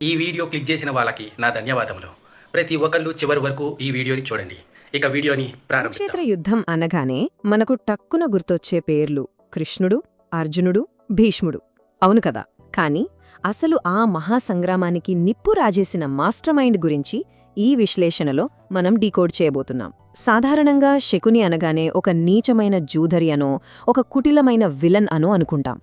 ఈ video click చేసిన వాళ్ళకి నా ధన్యవాదములు. ప్రతి ఒక్కళ్ళు చివరి వరకు ఈ వీడియోని చూడండి. ఇక వీడియోని ప్రారంభిద్దాం. కురుక్షేత్ర యుద్ధం అనగానే మనకు టక్కున గుర్తొచ్చే పేర్లు కృష్ణుడు, అర్జునుడు, భీష్ముడు. అవును కదా. కాని అసలు ఆ మహాసంగ్రామానికి నిప్పు రాజేసిన మాస్టర్ మైండ్ గురించి ఈ విశ్లేషణలో మనం డీకోడ్ చేయబోతున్నాం. సాధారణంగా శకుని అనగానే ఒక నీచమైన జూదరి అనో, ఒక కుటిలమైన విలన్ అనో అనుకుంటాం.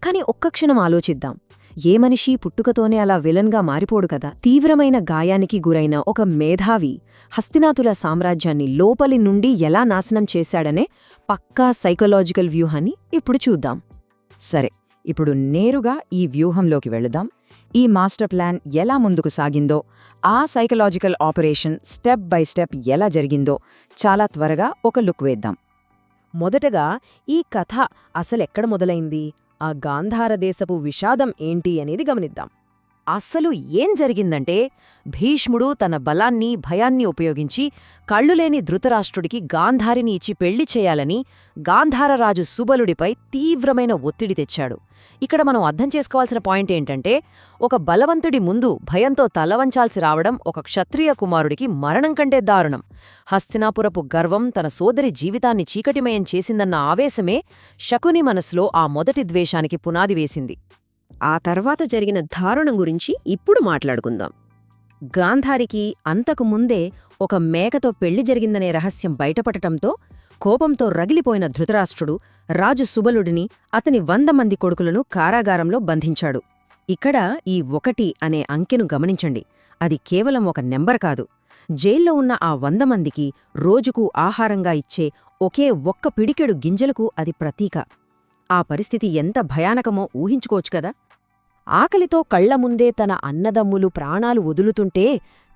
కాని ఒక్క క్షణం ఆలోచిద్దాం. ఏ మనిషి పుట్టుకతోనే అలా విలన్గా మారిపోడు కదా. తీవ్రమైన గాయానికి గురైన ఒక మేధావి హస్తినాతుల సామ్రాజ్యాన్ని లోపలి నుండి ఎలా నాశనం చేశాడనే పక్కా సైకలాజికల్ వ్యూహాన్ని ఇప్పుడు చూద్దాం. సరే, ఇప్పుడు నేరుగా ఈ వ్యూహంలోకి వెళుదాం. ఈ మాస్టర్ ప్లాన్ ఎలా ముందుకు సాగిందో, ఆ psychological operation step by step ఎలా జరిగిందో చాలా త్వరగా ఒక లుక్ వేద్దాం. మొదటగా ఈ కథ అసలెక్కడ మొదలైంది, ఆ గాంధార దేశపు విషాదం ఏంటి అనేది గమనిద్దాం. అస్సలు ఏం జరిగిందంటే, భీష్ముడు తన బలాన్ని భయాన్ని ఉపయోగించి కళ్ళులేని ధృతరాష్ట్రుడికి గాంధారిని ఇచ్చి పెళ్లి చేయాలని గాంధారరాజు సుబలుడిపై తీవ్రమైన ఒత్తిడి తెచ్చాడు. ఇక్కడ మనం అర్థం చేసుకోవాల్సిన పాయింట్ ఏంటంటే, ఒక బలవంతుడి ముందు భయంతో తలవంచాల్సి రావడం ఒక క్షత్రియ కుమారుడికి మరణం కంటే దారుణం. హస్తినాపురపు గర్వం తన సోదరి జీవితాన్ని చీకటిమయం చేసిందన్న ఆవేశమే శకుని మనసులో ఆ మొదటి ద్వేషానికి పునాది వేసింది. ఆ తర్వాత జరిగిన దారుణం గురించి ఇప్పుడు మాట్లాడుకుందాం. గాంధారికి అంతకుముందే ఒక మేకతో పెళ్లి జరిగిందనే రహస్యం బయటపడటంతో కోపంతో రగిలిపోయిన ధృతరాష్ట్రుడు రాజు సుబలుడిని, అతని 100 మంది కొడుకులను కారాగారంలో బంధించాడు. ఇక్కడ ఈ 1 అనే అంకెను గమనించండి. అది కేవలం ఒక నెంబర్ కాదు. జైల్లో ఉన్న ఆ 100 మందికి రోజుకు ఆహారంగా ఇచ్చే ఒకే ఒక్క పిడికెడు గింజలకు అది ప్రతీక. ఆ పరిస్థితి ఎంత భయానకమో ఊహించుకోవచ్చు కదా. ఆకలితో కళ్లముందే తన అన్నదమ్ములు ప్రాణాలు వదులుతుంటే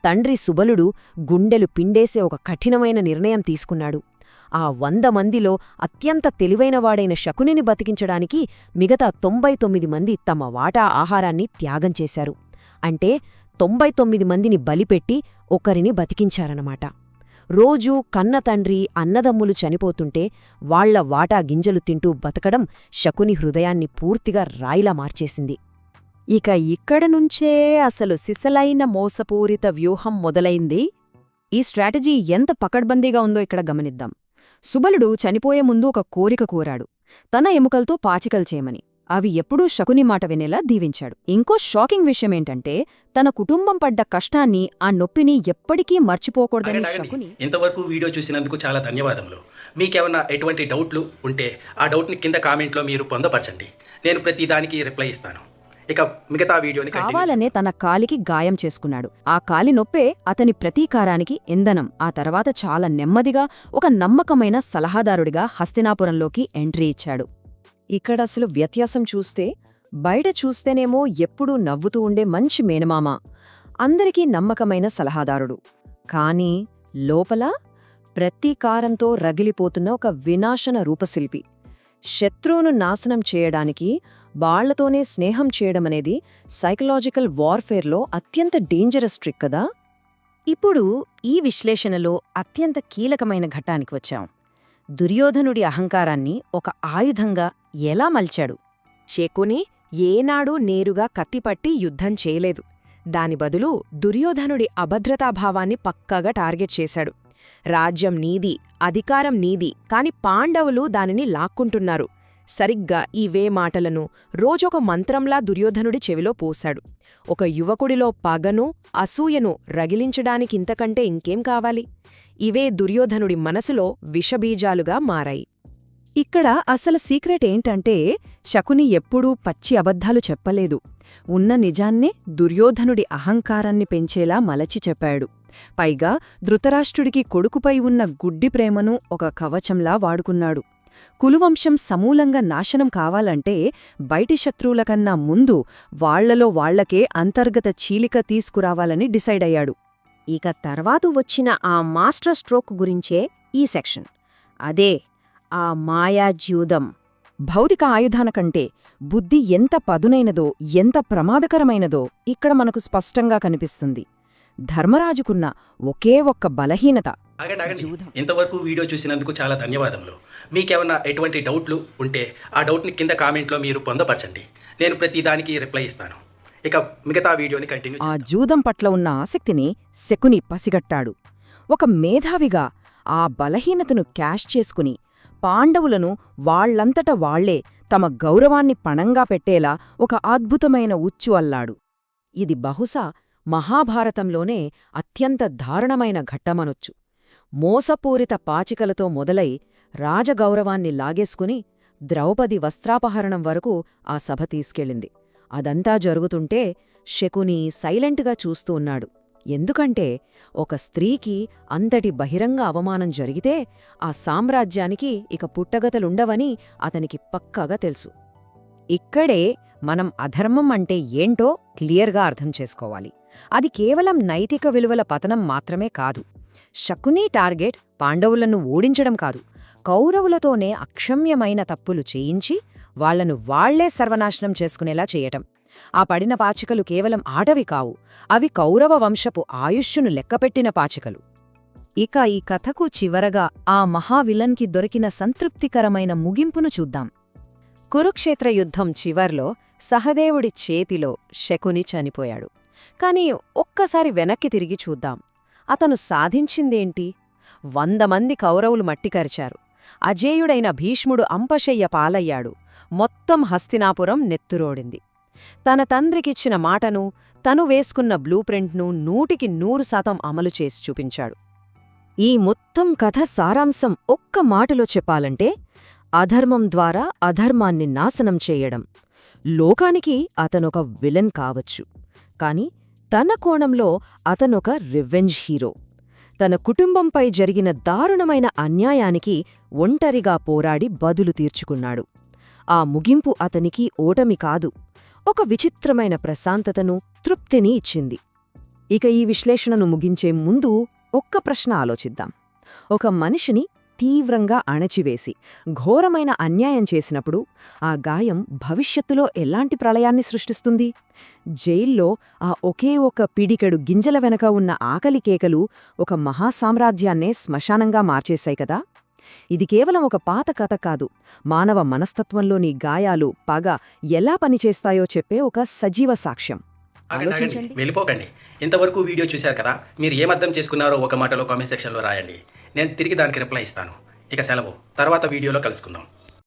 తండ్రి సుబలుడు గుండెలు పిండేసే ఒక కఠినమైన నిర్ణయం తీసుకున్నాడు. ఆ 100 మందిలో అత్యంత తెలివైనవాడైన శకునిని బతికించడానికి మిగతా 99 మంది తమ వాటా ఆహారాన్ని త్యాగం చేశారు. అంటే 99 మందిని బలిపెట్టి ఒకరిని బతికించారన్నమాట. రోజూ కన్న తండ్రి అన్నదమ్ములు చనిపోతుంటే వాళ్ల వాటా గింజలు తింటూ బతకడం శకుని హృదయాన్ని పూర్తిగా రాయిలా మార్చేసింది. ఇక ఇక్కడ నుంచే అసలు సిసలైన మోసపూరిత వ్యూహం మొదలైంది. ఈ స్ట్రాటజీ ఎంత పకడ్బందీగా ఉందో ఇక్కడ గమనిద్దాం. సుబలుడు చనిపోయే ముందు ఒక కోరిక కోరాడు, తన ఎముకలతో పాచికలు చేయమని. అవి ఎప్పుడూ శకుని మాట వినేలా దీవించాడు. ఇంకో షాకింగ్ విషయమేంటంటే, తన కుటుంబం పడ్డ కష్టాన్ని, ఆ నొప్పిని ఎప్పటికీ మర్చిపోకూడదని శకుని. ఇంతవరకు వీడియో చూసినందుకు చాలా ధన్యవాదములు. మీకేమన్నా ఎటువంటి డౌట్లు ఉంటే ఆ డౌట్ని కింద కామెంట్లో మీరు పొందపరచండి. నేను ప్రతి దానికి రిప్లై ఇస్తాను. ఇక మిగతా వీడియోని కావాలనే తన కాలికి గాయం చేసుకున్నాడు. ఆ కాలి నొప్పే అతని ప్రతీకారానికి ఇంధనం. ఆ తర్వాత చాలా నెమ్మదిగా ఒక నమ్మకమైన సలహాదారుడిగా హస్తినాపురంలోకి ఎంట్రీ ఇచ్చాడు. ఇక్కడసలు వ్యత్యాసం చూస్తే, బయట చూస్తేనేమో ఎప్పుడూ నవ్వుతూ ఉండే మంచి మేనమామ, అందరికీ నమ్మకమైన సలహాదారుడు. కాని లోపల ప్రతీకారంతో రగిలిపోతున్న ఒక వినాశన రూపశిల్పి. శత్రువును నాశనం చేయడానికి వాళ్లతోనే స్నేహం చేయడమనేది సైకలాజికల్ వార్ఫేర్లో అత్యంత డేంజరస్ ట్రిక్ కదా. ఇప్పుడు ఈ విశ్లేషణలో అత్యంత కీలకమైన ఘట్టానికి వచ్చాం. దుర్యోధనుడి అహంకారాన్ని ఒక ఆయుధంగా ఎలా మలిచాడు. శకుని ఏనాడూ నేరుగా కత్తిపట్టి యుద్ధం చేయలేదు. దాని బదులు దుర్యోధనుడి అభద్రతాభావాన్ని పక్కాగా టార్గెట్ చేశాడు. రాజ్యం నీది, అధికారం నీది, కాని పాండవులు దానిని లాక్కుంటున్నారు. సరిగ్గా ఇవే మాటలను రోజొక మంత్రంలా దుర్యోధనుడి చెవిలో పోశాడు. ఒక యువకుడిలో పగను, అసూయను రగిలించడానికింతకంటే ఇంకేం కావాలి? ఇవే దుర్యోధనుడి మనసులో విషబీజాలుగా మారాయి. ఇక్కడ అసలు సీక్రెట్ ఏంటంటే, శకుని ఎప్పుడూ పచ్చి అబద్ధాలు చెప్పలేదు. ఉన్న నిజాన్నే దుర్యోధనుడి అహంకారాన్ని పెంచేలా మలచి చెప్పాడు. పైగా ధృతరాష్ట్రుడికి కొడుకుపై ఉన్న గుడ్డి ప్రేమను ఒక కవచంలా వాడుకున్నాడు. కులువంశం సమూలంగా నాశనం కావాలంటే బయటి శత్రువులకన్నా ముందు వాళ్లలో వాళ్లకే అంతర్గత చీలిక తీసుకురావాలని డిసైడ్ అయ్యాడు. ఇక తర్వాత వచ్చిన ఆ మాస్టర్ స్ట్రోక్ గురించే ఈ సెక్షన్. అదే ఆ మాయాజ్యూదం. భౌతిక ఆయుధాన కంటే బుద్ధి ఎంత పదునైనదో, ఎంత ప్రమాదకరమైనదో ఇక్కడ మనకు స్పష్టంగా కనిపిస్తుంది. ధర్మరాజుకున్న ఒకే ఒక్క బలహీనత. ఇంతవరకు వీడియో చూసినందుకు చాలా ధన్యవాదములు. మీకేమన్నా ఎటువంటి డౌట్లు ఉంటే ఆ డౌట్ని కింద కామెంట్లో మీరు పొందపరచండి. నేను ప్రతి దానికి రిప్లై ఇస్తాను. ఇక మిగతా వీడియోని కంటిన్యూ ఆ జూదం పట్ల ఉన్న ఆసక్తిని శకుని పసిగట్టాడు. ఒక మేధావిగా ఆ బలహీనతను క్యాష్ చేసుకుని పాండవులను వాళ్లంతట వాళ్లే తమ గౌరవాన్ని పణంగా పెట్టేలా ఒక అద్భుతమైన ఉచ్చు అల్లాడు. ఇది బహుశా మహాభారతంలోనే అత్యంత దారుణమైన ఘట్టమనొచ్చు. మోసపూరిత పాచికలతో మొదలై రాజగౌరవాన్ని లాగేసుకుని ద్రౌపది వస్త్రాపహరణం వరకు ఆ సభ తీసుకెళ్ళింది. అదంతా జరుగుతుంటే శకుని సైలెంట్గా చూస్తూ ఉన్నాడు. ఎందుకంటే ఒక స్త్రీకి అంతటి బహిరంగ అవమానం జరిగితే ఆ సామ్రాజ్యానికి ఇక పుట్టగతలుండవని అతనికి పక్కాగా తెలుసు. ఇక్కడే మనం అధర్మం అంటే ఏంటో క్లియర్గా అర్థం చేసుకోవాలి. అది కేవలం నైతిక విలువల పతనం మాత్రమే కాదు. శకుని టార్గెట్ పాండవులను ఓడించడం కాదు, కౌరవులతోనే అక్షమ్యమైన తప్పులు చేయించి వాళ్లను వాళ్లే సర్వనాశనం చేసుకునేలా చేయటం. ఆ పడిన పాచికలు కేవలం ఆటవి కావు, అవి కౌరవ వంశపు ఆయుష్షును లెక్కపెట్టిన పాచికలు. ఇక ఈ కథకు చివరగా ఆ మహావిలన్కి దొరికిన సంతృప్తికరమైన ముగింపును చూద్దాం. కురుక్షేత్ర యుద్ధం చివర్లో సహదేవుడి చేతిలో శకుని చనిపోయాడు. కాని ఒక్కసారి వెనక్కి తిరిగి చూద్దాం. అతను సాధించిందేంటి? 100 మంది కౌరవులు మట్టికరిచారు. అజేయుడైన భీష్ముడు అంపశయ్య పాలయ్యాడు. మొత్తం హస్తినాపురం నెత్తురోడింది. తన తండ్రికిచ్చిన మాటను, తను వేసుకున్న బ్లూప్రింట్ను 100% అమలు చేసి చూపించాడు. ఈ మొత్తం కథ సారాంశం ఒక్క మాటలో చెప్పాలంటే అధర్మం ద్వారా అధర్మాన్ని నాశనం చేయడం. లోకానికి అతనొక విలన్ కావచ్చు, కాని తన కోణంలో అతనొక రివెంజ్ హీరో. తన కుటుంబంపై జరిగిన దారుణమైన అన్యాయానికి ఒంటరిగా పోరాడి బదులు తీర్చుకున్నాడు. ఆ ముగింపు అతనికి ఓటమి కాదు, ఒక విచిత్రమైన ప్రశాంతతను, తృప్తిని ఇచ్చింది. ఇక ఈ విశ్లేషణను ముగించే ముందు ఒక్క ప్రశ్న ఆలోచిద్దాం. ఒక మనిషిని తీవ్రంగా అణచివేసి ఘోరమైన అన్యాయం చేసినప్పుడు ఆ గాయం భవిష్యత్తులో ఎలాంటి ప్రళయాన్ని సృష్టిస్తుంది? జైల్లో ఆ ఒకే ఒక పిడికెడు గింజల వెనక ఉన్న ఆకలి కేకలు ఒక మహాసామ్రాజ్యాన్నే శ్మశానంగా మార్చేశాయి కదా. ఇది కేవలం ఒక పాత కథ కాదు, మానవ మనస్తత్వంలోని గాయాలు, పగ ఎలా పనిచేస్తాయో చెప్పే ఒక సజీవ సాక్ష్యం. ఆలోచించండి. వెళ్ళిపోకండి. ఇంతవరకు వీడియో చూశారు కదా, మీరు ఏమర్థం చేసుకున్నారో ఒక మాటలో కామెంట్ సెక్షన్లో రాయండి. నేను తిరిగి దానికి రిప్లై ఇస్తాను. ఇక సెలవు, తర్వాత వీడియోలో కలుసుకుందాం.